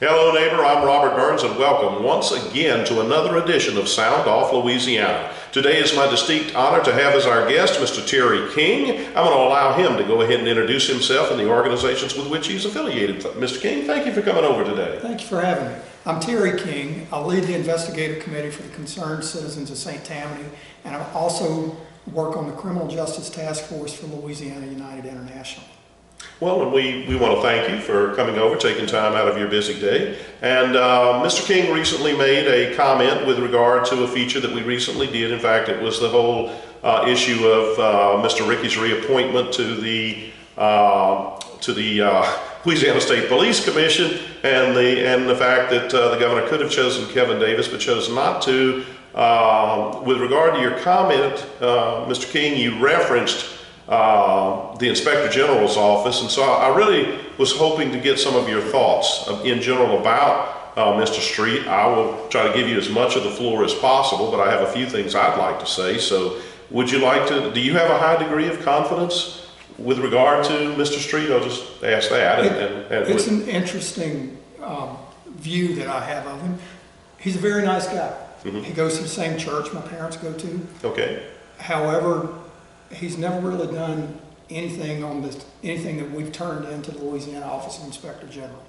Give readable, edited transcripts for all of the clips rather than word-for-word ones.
Hello neighbor, I'm Robert Burns and welcome once again to another edition of Sound Off Louisiana. Today is my distinct honor to have as our guest Mr. Terry King. I'm going to allow him to go ahead and introduce himself and the organizations with which he's affiliated. Mr. King, thank you for coming over today. Thank you for having me. I'm Terry King. I lead the investigative committee for the Concerned Citizens of St. Tammany, and I also work on the Criminal Justice Task Force for Louisiana United International. Well, and we want to thank you for coming over, taking time out of your busy day. And Mr. King recently made a comment with regard to a feature that we recently did. In fact, it was the whole issue of Mr. Ricky's reappointment to the Louisiana State Police Commission, and the fact that the governor could have chosen Kevin Davis but chose not to. With regard to your comment, Mr. King, you referenced the Inspector General's office, and so I really was hoping to get some of your thoughts in general about Mr. Street. I will try to give you as much of the floor as possible, but I have a few things I'd like to say. So would you like to, do you have a high degree of confidence with regard to Mr. Street? I'll just ask that. It's an interesting view that I have of him. He's a very nice guy. Mm-hmm. He goes to the same church my parents go to. Okay. However, he's never really done anything on this, anything that we've turned into the Louisiana Office of Inspector General.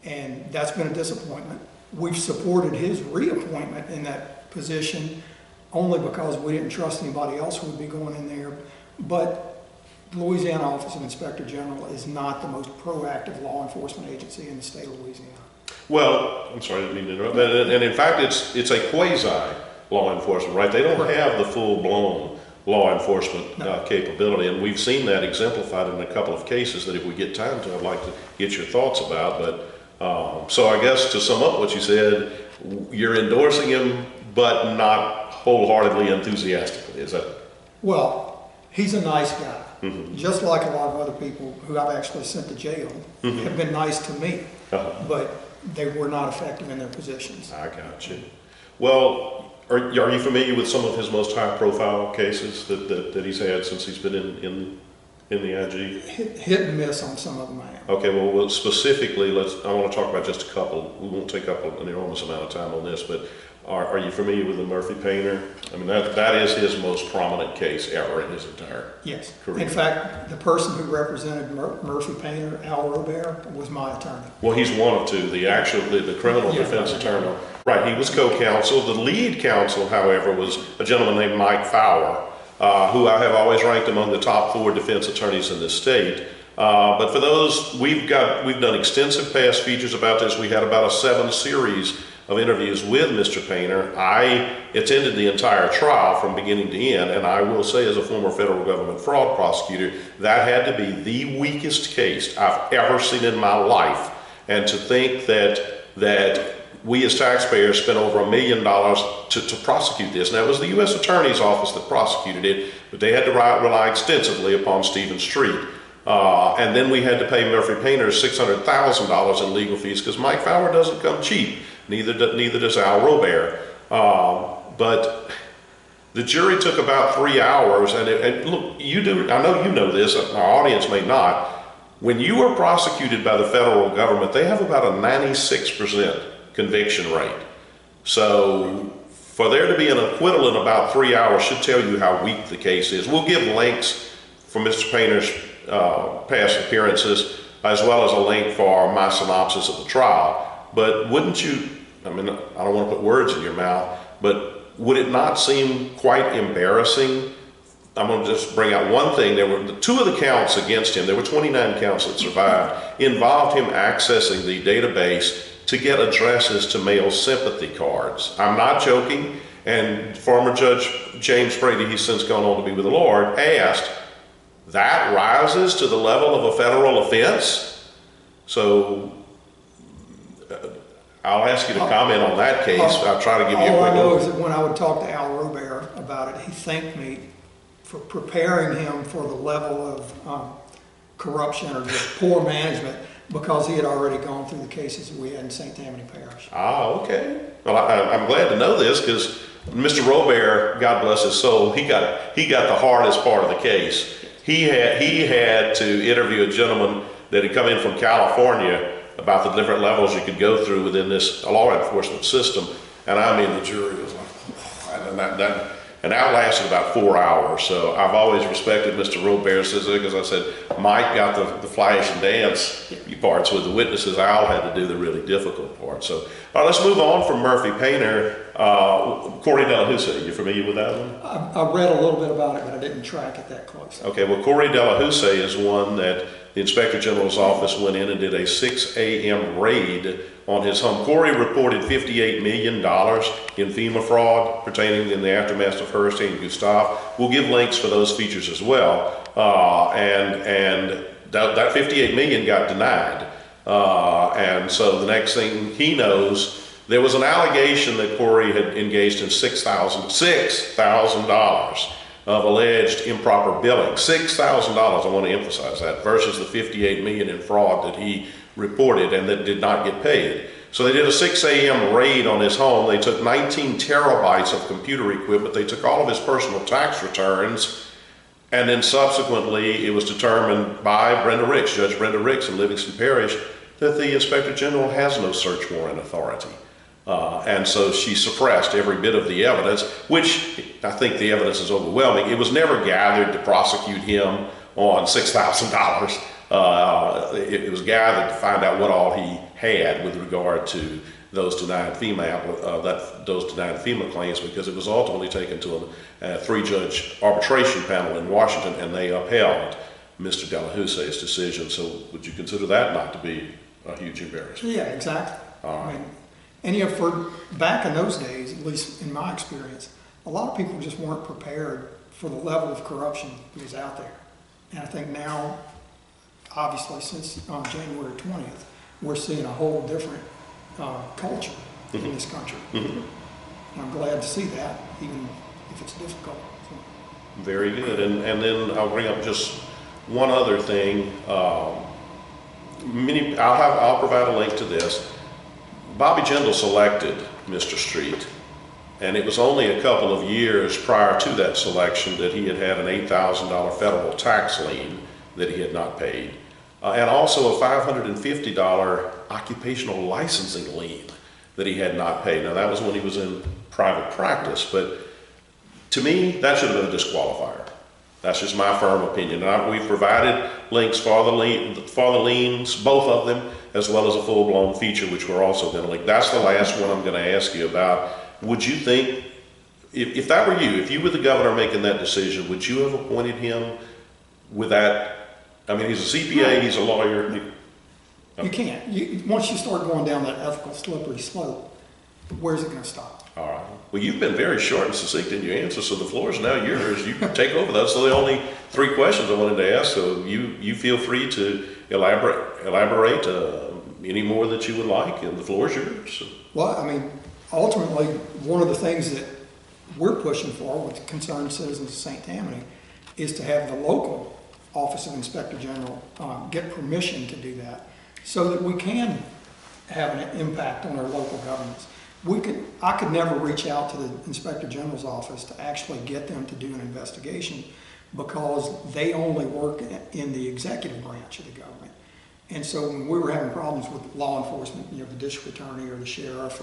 And that's been a disappointment. We've supported his reappointment in that position only because we didn't trust anybody else who would be going in there. But the Louisiana Office of Inspector General is not the most proactive law enforcement agency in the state of Louisiana. Well, I'm sorry, I didn't mean to interrupt. And in fact, it's a quasi law enforcement, right? They don't have the full-blown law enforcement capability, and we've seen that exemplified in a couple of cases that if we get time to, I'd like to get your thoughts about. But so I guess to sum up what you said, you're endorsing him, but not wholeheartedly enthusiastically, is that? Well, he's a nice guy. Mm-hmm. Just like a lot of other people who I've actually sent to jail mm-hmm. have been nice to me, but they were not effective in their positions. I got you. Well, are you familiar with some of his most high-profile cases that he's had since he's been in the IG? Hit and miss on some of them, I am. Okay, well specifically, I want to talk about just a couple. We won't take up an enormous amount of time on this, but are you familiar with the Murphy Painter? I mean, that is his most prominent case ever in his entire career. In fact, the person who represented Murphy Painter, Al Robert, was my attorney. Well, he's one of two. The criminal defense attorney. Right, he was co-counsel. The lead counsel, however, was a gentleman named Mike Fowler, who I have always ranked among the top 4 defense attorneys in this state. But for those, we've done extensive past features about this. We had about a 7 series of interviews with Mr. Painter. I attended the entire trial from beginning to end, and I will say, as a former federal government fraud prosecutor, that had to be the weakest case I've ever seen in my life. And to think that we as taxpayers spent over $1 million to prosecute this. Now, it was the U.S. Attorney's Office that prosecuted it, but they had to rely extensively upon Stephen Street. And then we had to pay Murphy Painter $600,000 in legal fees because Mike Fowler doesn't come cheap. Neither does Al Robert. But the jury took about 3 hours, and look, I know you know this, our audience may not. When you are prosecuted by the federal government, they have about a 96% conviction rate. So for there to be an acquittal in about 3 hours should tell you how weak the case is. We'll give links for Mr. Painter's past appearances, as well as a link for my synopsis of the trial. But wouldn't you, I mean, I don't want to put words in your mouth, but would it not seem quite embarrassing? I'm going to just bring out one thing. There were 2 of the counts against him. There were 29 counts that survived, involved him accessing the database to get addresses to mail sympathy cards. I'm not joking. And former Judge James Brady, he's since gone on to be with the Lord, asked, that rises to the level of a federal offense? So I'll ask you to comment on that case. I'll try to give you a quick All I know overview. is that when I would talk to Al Robert about it, he thanked me for preparing him for the level of corruption or just poor management, because he had already gone through the cases that we had in St. Tammany Parish. Okay. Well, I'm glad to know this, because Mr. Robert, God bless his soul, he got the hardest part of the case. He had to interview a gentleman that had come in from California about the different levels you could go through within this law enforcement system. And I mean, the jury was like, and that lasted about 4 hours. So I've always respected Mr. Robert's, because I said, Mike got the flash and dance parts with the witnesses. Al had to do the really difficult part. So let's move on from Murphy Painter. Corey Delahousie, you familiar with that one? I read a little bit about it, but I didn't track it that close. Okay, well, Corey Delahousie is one that the Inspector General's office went in and did a 6 a.m. raid on his home. Corey reported $58 million in FEMA fraud pertaining in the aftermath of Hurricane Gustav. We'll give links for those features as well. And that $58 million got denied. And so the next thing he knows, there was an allegation that Corey had engaged in $6,000 of alleged improper billing. $6,000, I want to emphasize that, versus the $58 million in fraud that he reported and that did not get paid. So they did a 6 a.m. raid on his home. They took 19 terabytes of computer equipment. They took all of his personal tax returns. And then subsequently, it was determined by Judge Brenda Ricks in Livingston Parish, that the Inspector General has no search warrant authority. And so she suppressed every bit of the evidence, which I think the evidence is overwhelming. It was never gathered to prosecute him on $6,000. It was gathered to find out what all he had with regard to those denied FEMA claims, because it was ultimately taken to a 3-judge arbitration panel in Washington, and they upheld Mr. Delahousie's decision. So would you consider that not to be a huge embarrassment? Yeah, exactly. I mean, and for back in those days, at least in my experience, a lot of people just weren't prepared for the level of corruption that was out there. And I think now, obviously, since January 20th, we're seeing a whole different culture in this country. And I'm glad to see that, even if it's difficult. So. Very good. And then I'll bring up just one other thing. I'll provide a link to this. Bobby Jindal selected Mr. Street, and it was only a couple of years prior to that selection that he had an $8,000 federal tax lien that he had not paid, and also a $550 occupational licensing lien that he had not paid. Now, that was when he was in private practice, but to me, that should have been a disqualifier. That's just my firm opinion. And we've provided links for the liens, both of them, as well as a full-blown feature, which we're also going to link. That's the last one I'm going to ask you about. Would you think, if that were you, if you were the governor making that decision, would you have appointed him with that? I mean, he's a CPA, he's a lawyer. You can't. Once you start going down that ethical slippery slope, where's it going to stop? All right. Well, you've been very short and succinct in your answers, so the floor is now yours. You can take over those. So the only 3 questions I wanted to ask, so you feel free to elaborate any more that you would like, and the floor is yours. Well, I mean, ultimately, one of the things that we're pushing for with concerned citizens of St. Tammany is to have the local Office of Inspector General get permission to do that, so that we can have an impact on our local governments. I could never reach out to the Inspector General's office to actually get them to do an investigation, because they only work in the executive branch of the government. And so when we were having problems with law enforcement, the district attorney or the sheriff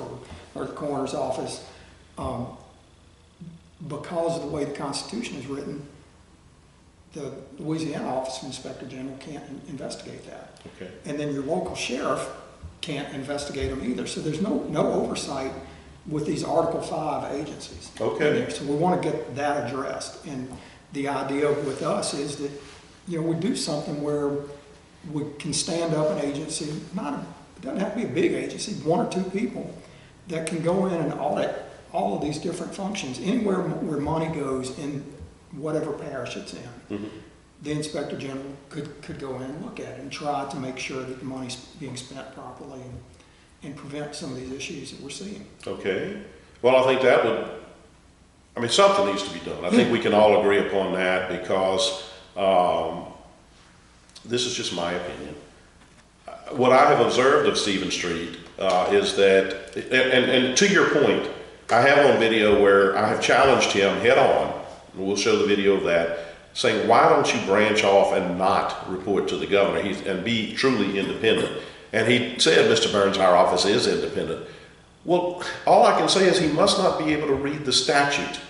or the coroner's office, because of the way the Constitution is written, the Louisiana Office of Inspector General can't investigate that. Okay. And then your local sheriff can't investigate them either. So there's no oversight with these Article 5 agencies. Okay. So we want to get that addressed. And the idea with us is that, we do something where we can stand up an agency, it doesn't have to be a big agency, 1 or 2 people that can go in and audit all of these different functions. Anywhere where money goes in whatever parish it's in, the Inspector General could go in and look at it and try to make sure that the money's being spent properly and prevent some of these issues that we're seeing. Okay. Well, I think something needs to be done. I think we can all agree upon that, because this is just my opinion. What I have observed of Stephen Street is that, and to your point, I have on video where I have challenged him head on, and we'll show the video of that, saying, why don't you branch off and not report to the governor and be truly independent? And he said, Mr. Burns, our office is independent. Well, all I can say is he must not be able to read the statute,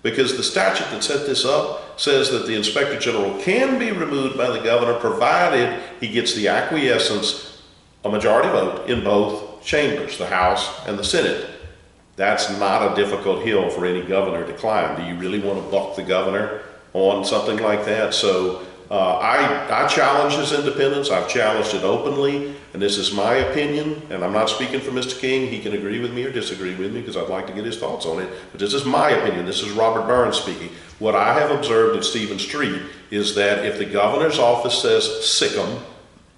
because the statute that set this up says that the Inspector General can be removed by the governor provided he gets the acquiescence, a majority vote, in both chambers, the House and the Senate. That's not a difficult hill for any governor to climb. Do you really want to buck the governor on something like that? So I challenge his independence. I've challenged it openly, and this is my opinion, and I'm not speaking for Mr. King. He can agree with me or disagree with me because I'd like to get his thoughts on it, but this is my opinion. This is Robert Burns speaking. What I have observed at Stevens Street is that if the governor's office says sick 'em,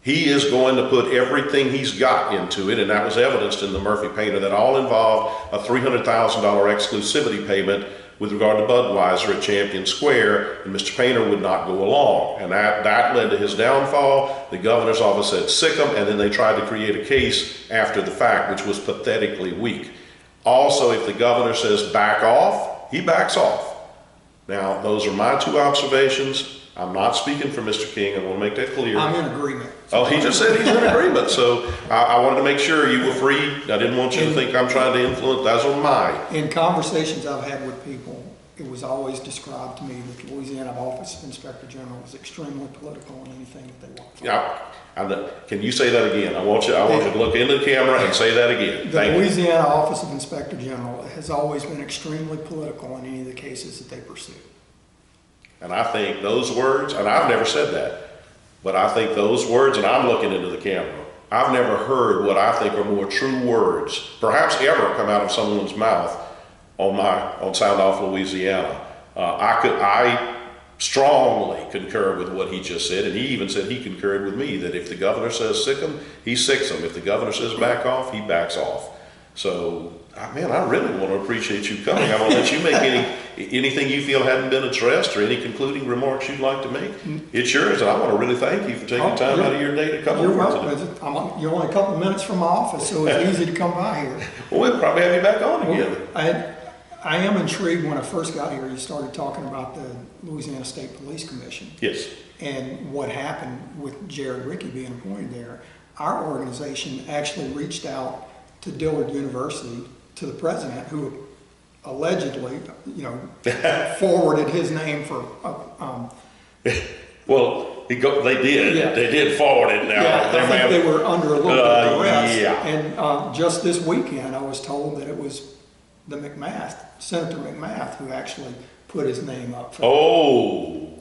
he is going to put everything he's got into it, and that was evidenced in the Murphy Painter. That all involved a $300,000 exclusivity payment with regard to Budweiser at Champion Square, and Mr. Painter would not go along. And that led to his downfall. The governor's office said sick 'em, and then they tried to create a case after the fact, which was pathetically weak. Also, if the governor says back off, he backs off. Now, those are my two observations. I'm not speaking for Mr. King. I want to make that clear. I'm in agreement. Oh, he just said he's in agreement. So I wanted to make sure you were free. I didn't want you to think I'm trying to influence. Those are mine. In conversations I've had with people, it was always described to me that the Louisiana Office of Inspector General was extremely political in anything that they want. Yeah. Can you say that again? I want you to look into the camera and say that again. The Louisiana Office of Inspector General has always been extremely political in any of the cases that they pursue. And I think those words, and I've never said that, but I think those words, and I'm looking into the camera, I've never heard what I think are more true words, perhaps ever come out of someone's mouth on Sound Off Louisiana. I strongly concur with what he just said, and he even said he concurred with me that if the governor says sick 'em, he sicks 'em. If the governor says back off, he backs off. So, man, I really want to appreciate you coming. I want to let you make anything you feel hadn't been addressed or any concluding remarks you'd like to make. It's yours, and I want to really thank you for taking time out of your day to come over today. You're only a couple of minutes from my office, so it's easy to come by here. Well, we'll probably have you back on again. I am intrigued. When I first got here, you started talking about the Louisiana State Police Commission. Yes. And what happened with Jared Rickey being appointed there. Our organization actually reached out to Dillard University, to the president, who allegedly, forwarded his name for. Well, they did. Yeah. They did forward it now. Yeah, I think they were under a little bit of duress. Yeah. And just this weekend, I was told that it was Senator McMath, who actually put his name up for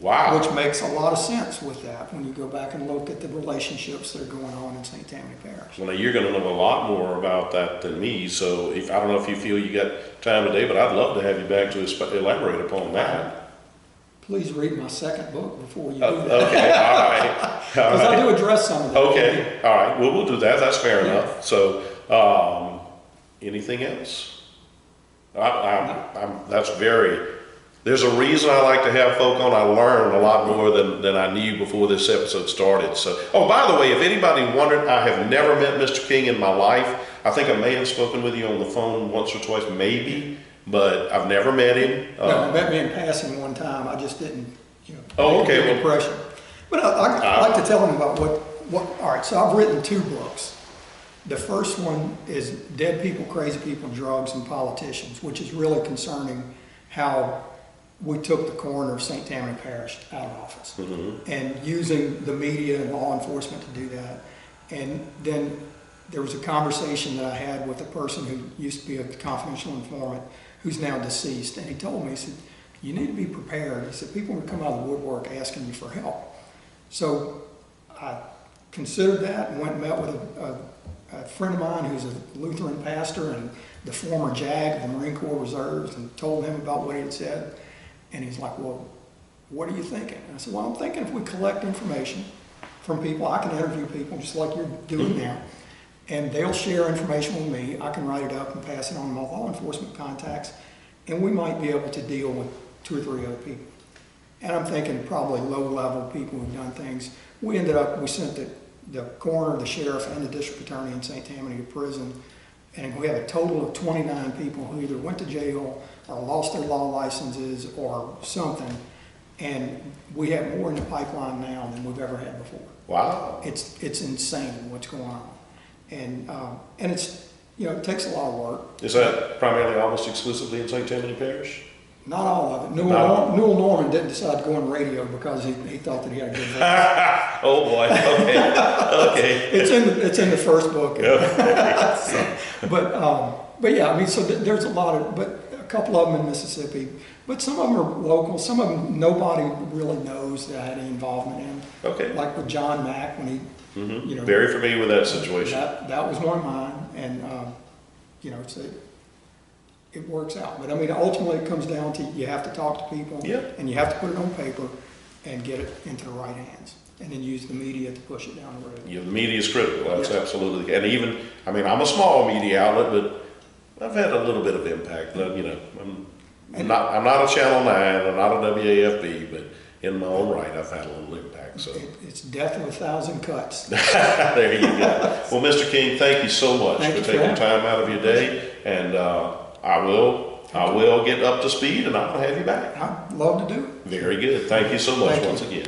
wow. Which makes a lot of sense with that when you go back and look at the relationships that are going on in St. Tammany Parish. Well, now you're going to know a lot more about that than me, so I don't know if you feel you got time today, but I'd love to have you back to elaborate upon that. Please read my second book before you do that. Okay, all right. Because I do address some of that. Okay, all right. Well, we'll do that. That's fair enough. So, anything else? There's a reason I like to have folk on. I learned a lot more than I knew before this episode started. So, by the way, if anybody wondered, I have never met Mr. King in my life. I think I may have spoken with you on the phone once or twice, maybe, but I've never met him. No, met me in passing one time. I just didn't, make an impression. But I'd like to tell him about what. All right, so I've written 2 books. The first one is Dead People, Crazy People, Drugs, and Politicians, which is really concerning how we took the coroner of St. Tammany Parish out of office, and using the media and law enforcement to do that. And then there was a conversation that I had with a person who used to be a confidential informant who's now deceased, and he told me, he said, you need to be prepared. He said, people will come out of the woodwork asking you for help. So I considered that and went and met with a friend of mine who's a Lutheran pastor and the former JAG of the Marine Corps Reserves, and told him about what he had said. And he's like, well, what are you thinking? And I said, well, I'm thinking if we collect information from people, I can interview people just like you're doing now, and they'll share information with me. I can write it up and pass it on to my law enforcement contacts, and we might be able to deal with 2 or 3 other people. And I'm thinking probably low-level people who've done things. We sent the coroner, the sheriff, and the district attorney in St. Tammany to prison, and we have a total of 29 people who either went to jail or lost their law licenses or something, and we have more in the pipeline now than we've ever had before. Wow. It's insane what's going on. And it's, it takes a lot of work. Is that primarily almost exclusively in St. Tammany Parish? Not all of it. Not- Newell Norman didn't decide to go on radio because he thought that he had a good voice. Oh, boy, okay, okay. It's in the first book. But yeah, I mean, so there's a lot of, but a couple of them in Mississippi, but some of them are local. Some of them nobody really knows that I had any involvement in. Okay. Like with John Mack when he, Very familiar with that situation. that was one of mine, and it works out. But I mean, ultimately, it comes down to you have to talk to people, Yeah. and you have to put it on paper and get it into the right hands, and then use the media to push it down the road. The media is critical, that's Yeah. absolutely, and even, I mean, I'm a small media outlet, but I've had a little bit of impact, I'm not a Channel 9, I'm not a WAFB, but in my own right, I've had a little impact, so. It's death of 1,000 cuts. There you go. Well, Mr. King, thank you so much Thank for you for taking having time out of your day, and I will get up to speed, and I'll have you back. I'd love to do it. Very good. Thank you so much Thank you. once again.